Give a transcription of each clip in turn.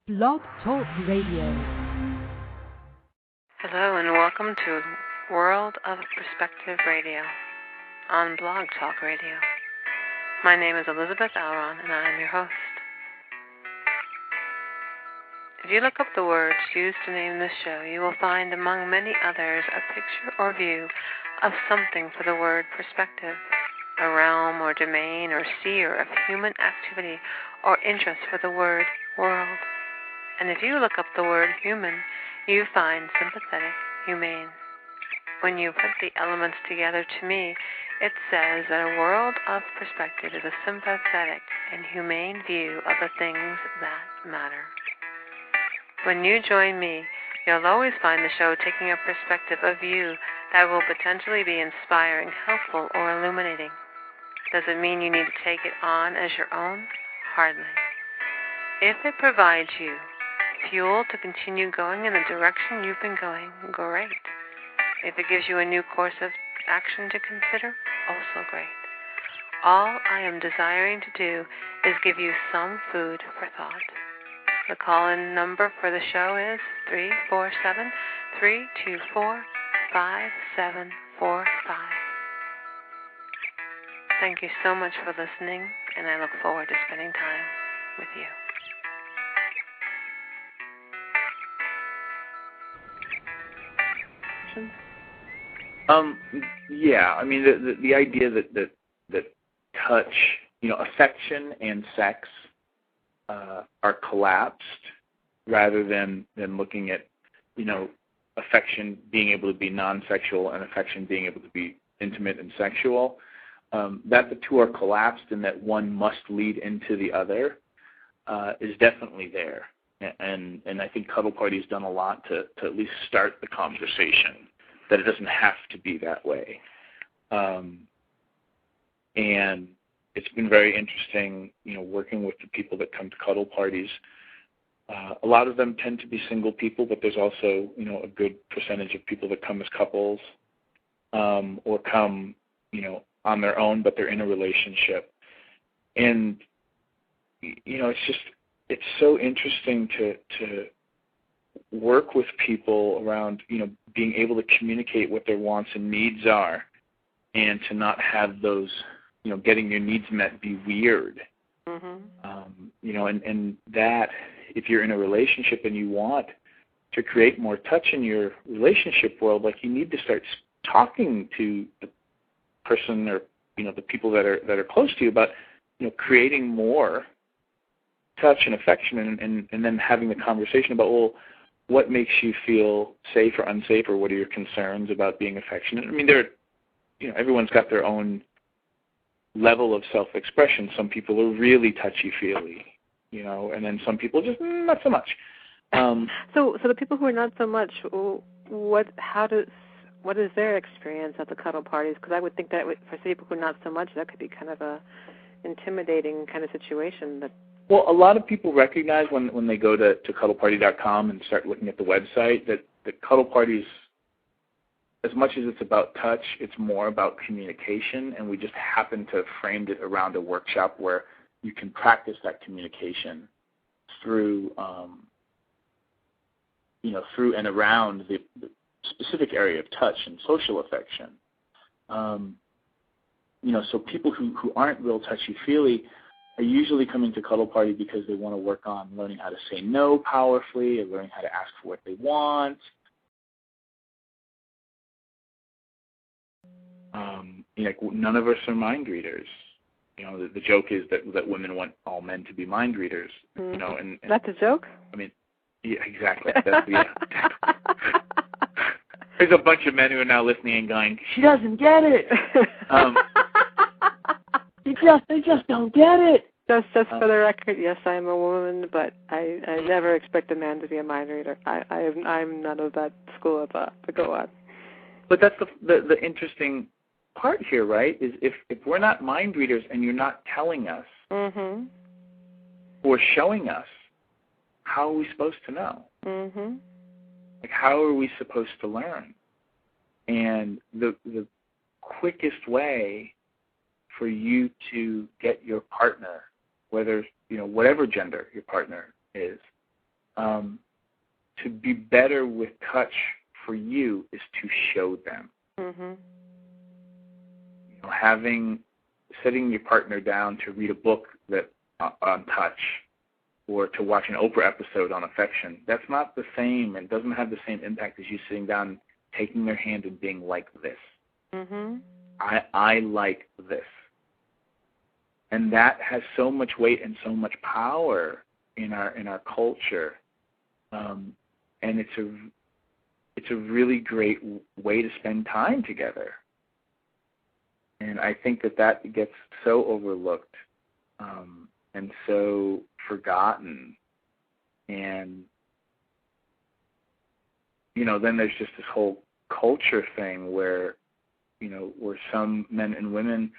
Blog Talk Radio. Hello and welcome to World of Perspective Radio on Blog Talk Radio. My name is Elizabeth Alron and I am your host. If you look up the words used to name this show, you will find among many others a picture or view of something for the word perspective, a realm or domain or sphere of human activity or interest for the word world. And if you look up the word human, you find sympathetic, humane. When you put the elements together, to me, it says that a world of perspective is a sympathetic and humane view of the things that matter. When you join me, you'll always find the show taking a perspective of you that will potentially be inspiring, helpful, or illuminating. Does it mean you need to take it on as your own? Hardly. If it provides you fuel to continue going in the direction you've been going, great. If it gives you a new course of action to consider, also great. All I am desiring to do is give you some food for thought. The call-in number for the show is 347-324-5745. Thank you so much for listening, and I look forward to spending time with you. Yeah, I mean the idea that touch, affection and sex are collapsed, rather than looking at, affection being able to be non-sexual and affection being able to be intimate and sexual. That the two are collapsed and that one must lead into the other is definitely there, and I think Cuddle Party's done a lot to at least start the conversation that it doesn't have to be that way. And it's been very interesting, working with the people that come to Cuddle Parties. A lot of them tend to be single people, but there's also, a good percentage of people that come as couples, or come, on their own, but they're in a relationship. And, it's so interesting to work with people around, being able to communicate what their wants and needs are, and to not have those, getting your needs met be weird. Mm-hmm. And that if you're in a relationship and you want to create more touch in your relationship world, like you need to start talking to the person or, the people that are close to you about, creating more touch and affection, and then having the conversation about, well, what makes you feel safe or unsafe, or what are your concerns about being affectionate? I mean, everyone's got their own level of self-expression. Some people are really touchy-feely, and then some people just not so much. So the people who are not so much, what is their experience at the Cuddle Parties? Because I would think that for people who are not so much, that could be kind of a intimidating kind of situation. Well, a lot of people recognize when they go to cuddleparty.com and start looking at the website that Cuddle Parties, as much as it's about touch, it's more about communication, and we just happen to have framed it around a workshop where you can practice that communication through, through and around the specific area of touch and social affection. So people who aren't real touchy-feely are usually coming to Cuddle Party because they want to work on learning how to say no powerfully, or learning how to ask for what they want. None of us are mind readers. The joke is that women want all men to be mind readers. Mm-hmm. And that's a joke? I mean, yeah, exactly. There's a bunch of men who are now listening and going, "She doesn't get it." They just don't get it. Just for the record, yes, I am a woman, but I never expect a man to be a mind reader. I'm none of that school of thought. But go on. But that's the interesting part here, right? Is if we're not mind readers and you're not telling us, mm-hmm. or showing us, how are we supposed to know? Mm-hmm. Like, how are we supposed to learn? And the quickest way for you to get your partner, whether, whatever gender your partner is, to be better with touch for you is to show them. Mm-hmm. You know, setting your partner down to read a book that on touch, or to watch an Oprah episode on affection, that's not the same and doesn't have the same impact as you sitting down, taking their hand and being like this. Mm-hmm. I like this. And that has so much weight and so much power in our culture. And it's a really great way to spend time together. And I think that gets so overlooked and so forgotten. And, you know, then there's just this whole culture thing where some men and women,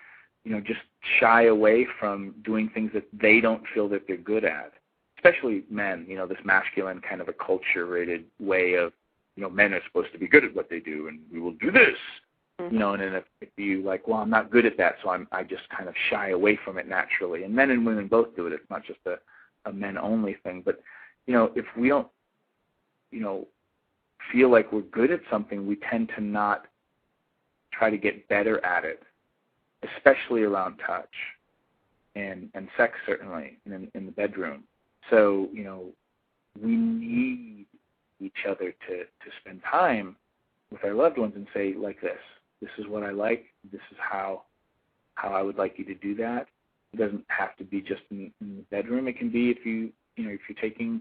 you know, just shy away from doing things that they don't feel that they're good at. Especially men, you know, this masculine kind of a culture-rated way of, you know, men are supposed to be good at what they do, and we will do this. Mm-hmm. You know, and then if you like, well, I'm not good at that, so I just kind of shy away from it naturally. And men and women both do it. It's not just a men-only thing. But, you know, if we don't, you know, feel like we're good at something, we tend to not try to get better at it, especially around touch and sex, certainly, in the bedroom. So, you know, we need each other to spend time with our loved ones and say, like this is what I like, this is how I would like you to do that. It doesn't have to be just in the bedroom. It can be if you're taking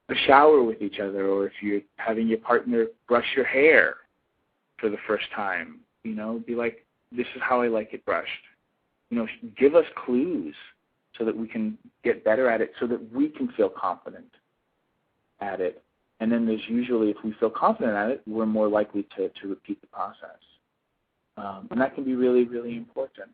a shower with each other, or if you're having your partner brush your hair for the first time, you know, be like, this is how I like it brushed. You know, give us clues so that we can get better at it, so that we can feel confident at it. And then there's usually, if we feel confident at it, we're more likely to repeat the process. And that can be really, really important.